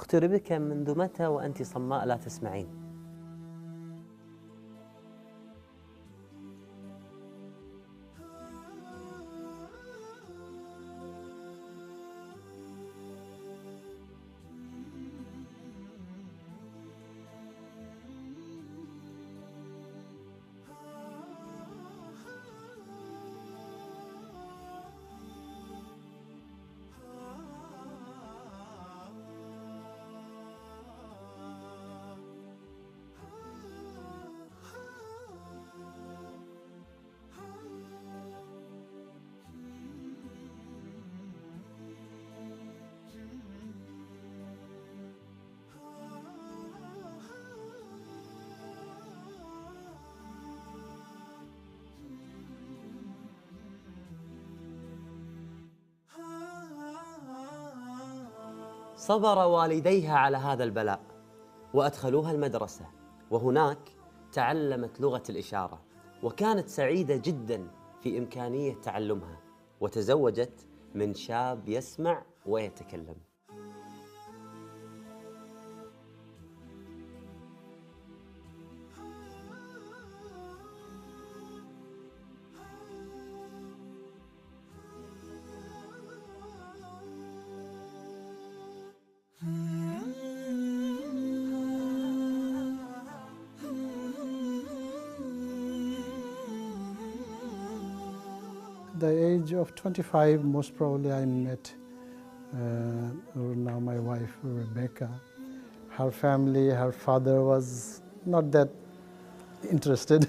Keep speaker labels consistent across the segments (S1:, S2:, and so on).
S1: أخت ريبيكا، منذ متى وأنت صماء لا تسمعين؟ صبر والديها على هذا البلاء وأدخلوها المدرسة، وهناك تعلمت لغة الإشارة، وكانت سعيدة جدا في إمكانية تعلمها، وتزوجت من شاب يسمع ويتكلم.
S2: At the age of 25, most probably I met now my wife, Ribecca. Her family, her father was not that interested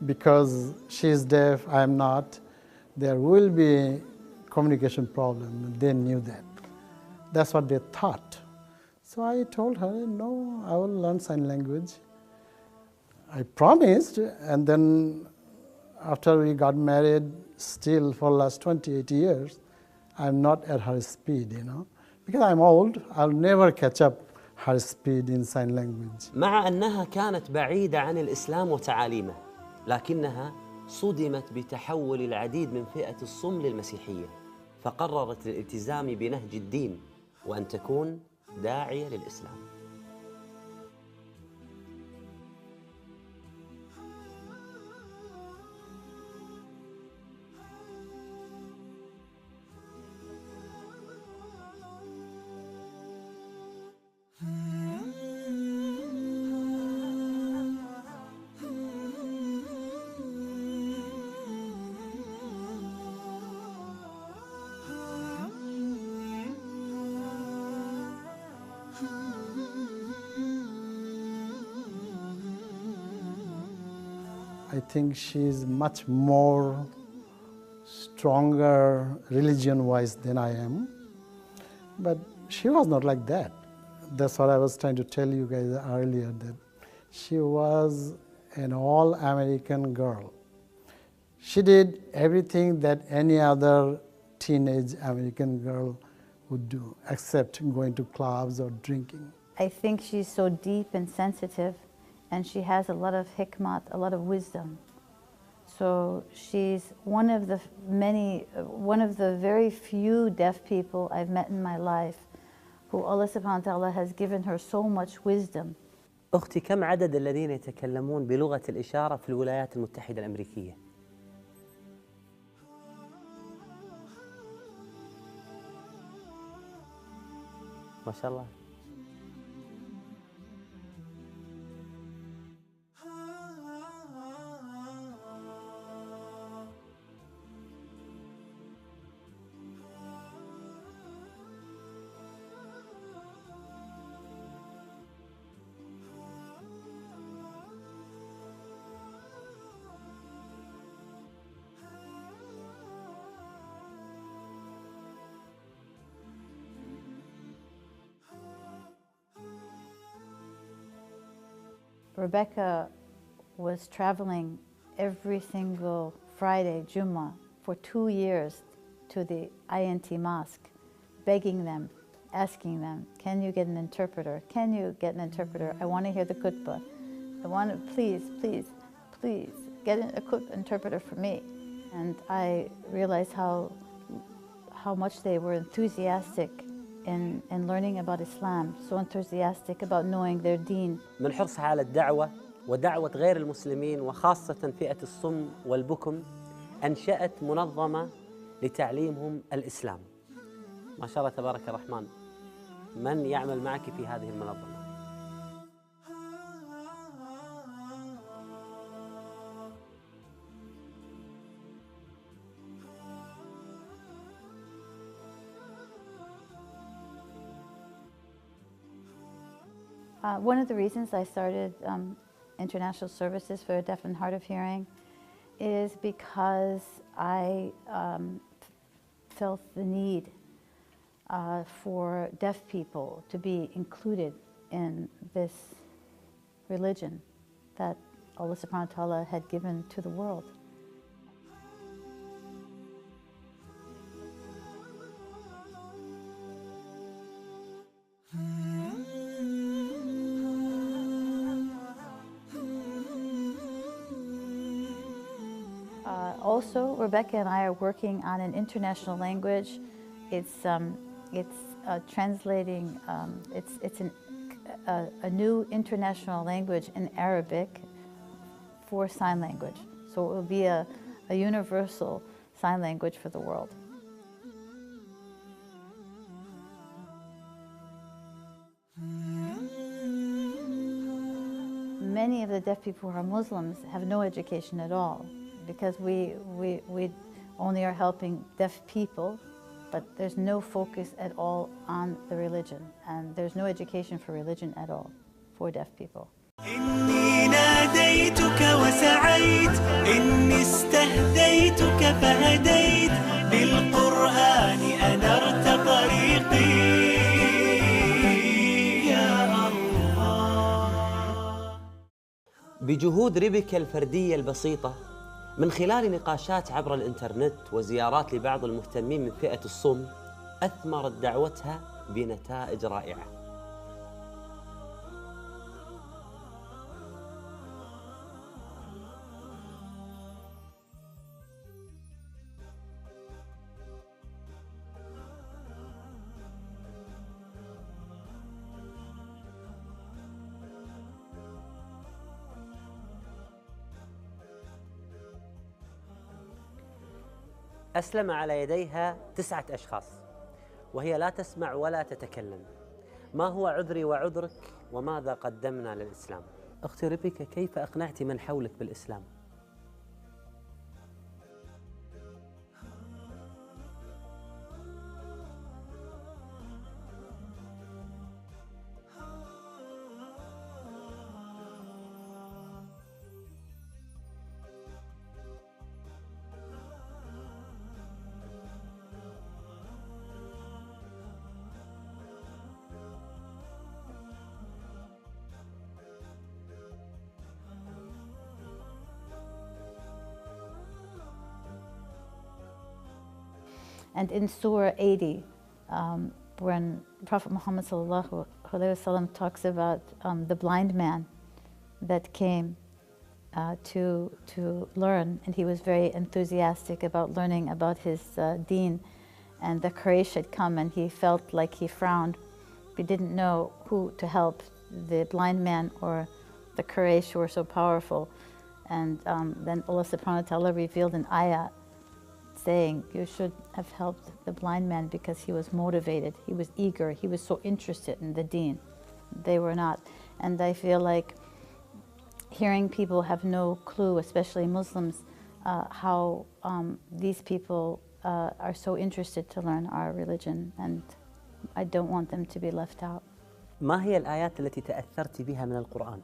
S2: because she is deaf, I am not. There will be communication problem. They knew that. That's what they thought. So I told her, no, I will learn sign language. I promised, and then after we got married, still for the last 28 years, I'm not at her speed, because I'm old, I'll never catch up her speed in sign language.
S1: مع أنها كانت بعيدة عن الإسلام وتعاليمه، لكنها صدمت بتحول العديد من فئة الصم للمسيحية، فقررت الالتزام بنهج الدين وأن تكون داعية للإسلام.
S2: I think she's much more stronger religion-wise than I am, but she was not like that. That's what I was trying to tell you guys earlier, that she was an all-American girl. She did everything that any other teenage American girl would do, except going to clubs or drinking.
S3: I think she's so deep and sensitive, and she has a lot of hikmat, a lot of wisdom. So she's one of the very few deaf people I've met in my life who Allah subhanahu wa ta'ala has given her so much wisdom.
S1: أختي، كم عدد الذين يتكلمون بلغة الإشارة في الولايات المتحدة الأمريكية؟ ما شاء الله.
S3: Rebecca was traveling every single Friday, Jummah, for 2 years to the INT mosque, begging them, asking them, can you get an interpreter? Can you get an interpreter? I want to hear the khutbah. I want to, please, please, please, get an interpreter for me. And I realized how much they were enthusiastic in learning about Islam, so enthusiastic about knowing their deen.
S1: من حرصها على الدعوة ودعوة غير المسلمين وخاصة فئة الصم والبكم أنشأت منظمة لتعليمهم الإسلام. ما شاء الله تبارك الرحمن. من يعمل معك في هذه المنظمة؟
S3: One of the reasons I started international services for the deaf and hard of hearing is because I felt the need for deaf people to be included in this religion that Allah subhanahu wa ta'ala had given to the world. Also, Rebecca and I are working on an international language. It's translating. It's a new international language in Arabic for sign language. So it will be a universal sign language for the world. Many of the deaf people who are Muslims have no education at all, because we only are helping deaf people, but there's no focus at all on the religion, and there's no education for religion at all for deaf people.
S4: إني ناديتك وسعيت إني استهديتك فهديت بالقرآن أنرت طريقي يا الله.
S1: بجهود ريبيكا الفردية البسيطة من خلال نقاشات عبر الإنترنت وزيارات لبعض المهتمين من فئة الصم أثمرت دعوتها بنتائج رائعة. أسلم على يديها 9 أشخاص وهي لا تسمع ولا تتكلم. ما هو عذري وعذرك وماذا قدمنا للإسلام؟ أختي ريبيكا، كيف أقنعت من حولك بالإسلام؟
S3: And in Surah 80, when Prophet Muhammad sallallahu alaihi wasallam talks about the blind man that came to learn, and he was very enthusiastic about learning about his deen, and the Quraysh had come, and he felt like he frowned. He didn't know who to help, the blind man or the Quraysh who were so powerful. And then Allah subhanahu wa ta'ala revealed an ayah saying you should have helped the blind man because he was motivated, he was eager, he was so interested in the deen. They were not. And I feel like hearing people have no clue, especially Muslims, how these people are so interested to learn our religion, and I don't want them to be left out.
S1: ما هي الآيات التي تأثرت بها من القرآن؟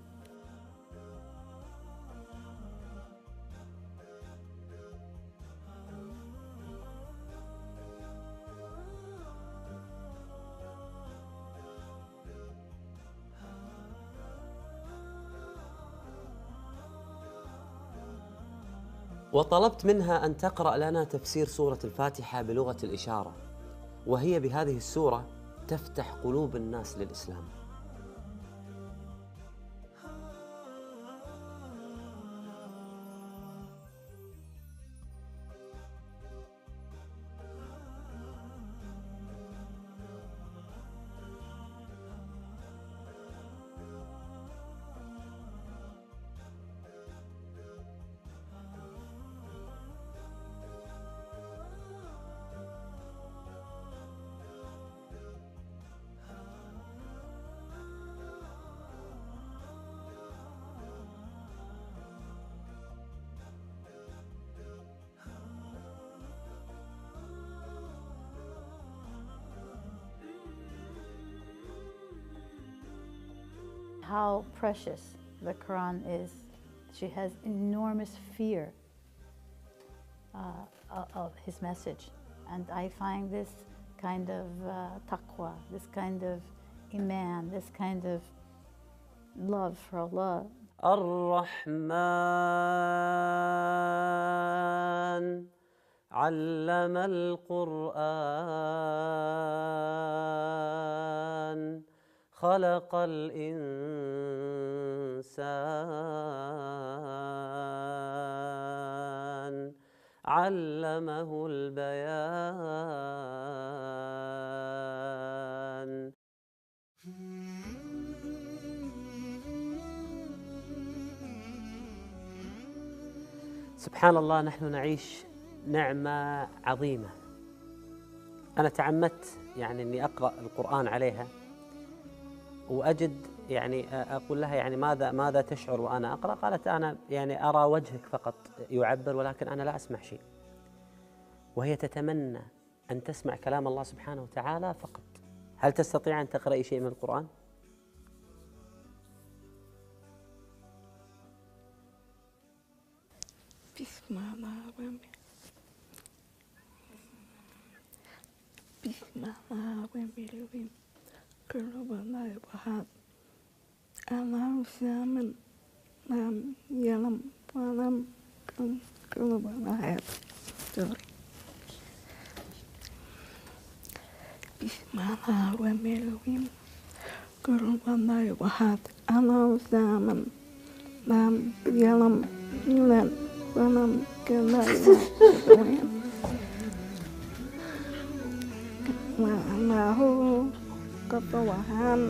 S1: وطلبت منها أن تقرأ لنا تفسير سورة الفاتحة بلغة الإشارة، وهي بهذه السورة تفتح قلوب الناس للإسلام.
S3: how precious the Quran is. She has enormous fear of his message. And I find this kind of taqwa, this kind of iman, this kind of love for Allah.
S1: الرحمن علم القرآن خلق الإنسان علمه البيان. سبحان الله، نحن نعيش نعمة عظيمة. أنا تعمدت يعني أني أقرأ القرآن عليها، وأجد يعني أقول لها يعني ماذا تشعر وأنا أقرأ؟ قالت أنا يعني أرى وجهك فقط يعبر، ولكن أنا لا أسمع شيء. وهي تتمنى أن تسمع كلام الله سبحانه وتعالى فقط. هل تستطيع أن تقرأي شيء من القرآن؟
S5: بسم الله الرحمن الرحيم. قل والله أحد الله الصمد لم يلد ولم يكن له كفوا أحد. بسم الله الرحمن الرحيم. قل والله أحد الله الصمد لم يلد ولم يكن له كفوا أحد. الله كفوا أحد.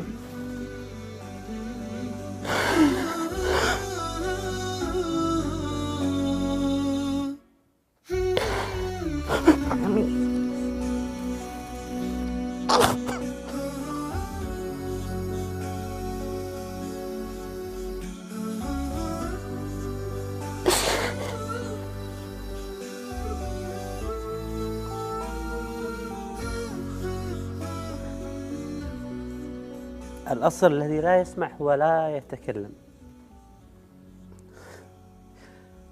S1: الأصل الذي لا يسمع هو لا يتكلم،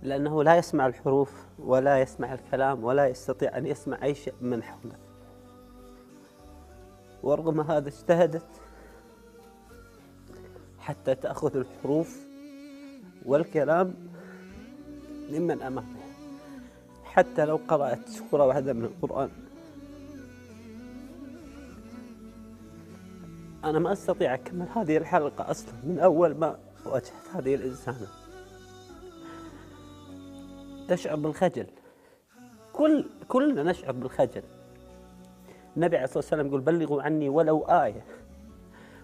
S1: لأنه لا يسمع الحروف ولا يسمع الكلام ولا يستطيع أن يسمع أي شيء من حوله. ورغم هذا اجتهدت حتى تأخذ الحروف والكلام ممن أمامها، حتى لو قرأت سورة واحدة من القرآن. أنا ما أستطيع أكمل هذه الحلقة أصلا من أول ما واجهت هذه الإنسانة. تشعر بالخجل، كلنا نشعر بالخجل. النبي عليه الصلاة والسلام يقول بلغوا عني ولو آية.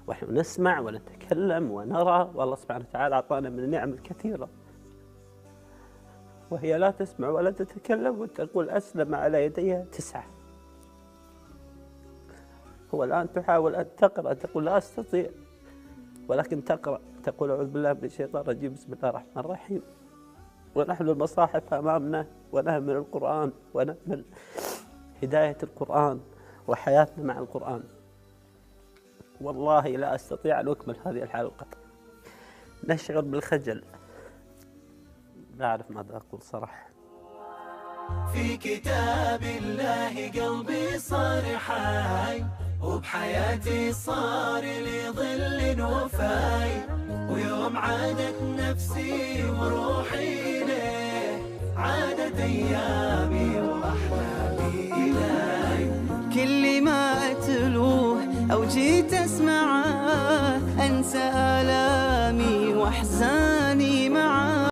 S1: ونحن نسمع ونتكلم ونرى، والله سبحانه وتعالى أعطانا من النعم الكثيرة، وهي لا تسمع ولا تتكلم وتقول أسلم على يديها 9. هو الآن تحاول أن تقرأ تقول لا أستطيع، ولكن تقرأ تقول أعوذ بالله من الشيطان الرجيم بسم الله الرحمن الرحيم، ونحن المصاحف أمامنا ونهمل القرآن ونهمل هداية القرآن وحياتنا مع القرآن. والله لا أستطيع أن أكمل هذه الحلقة. نشعر بالخجل، لا أعرف ماذا أقول صراحة.
S4: في كتاب الله قلبي صار حي، وبحياتي صار لي ظل وفاي، ويوم عادت نفسي وروحي ليه عادت أيامي وأحلامي إلي. كل ما أتلوه أو جيت أسمعه أنسى آلامي وأحزاني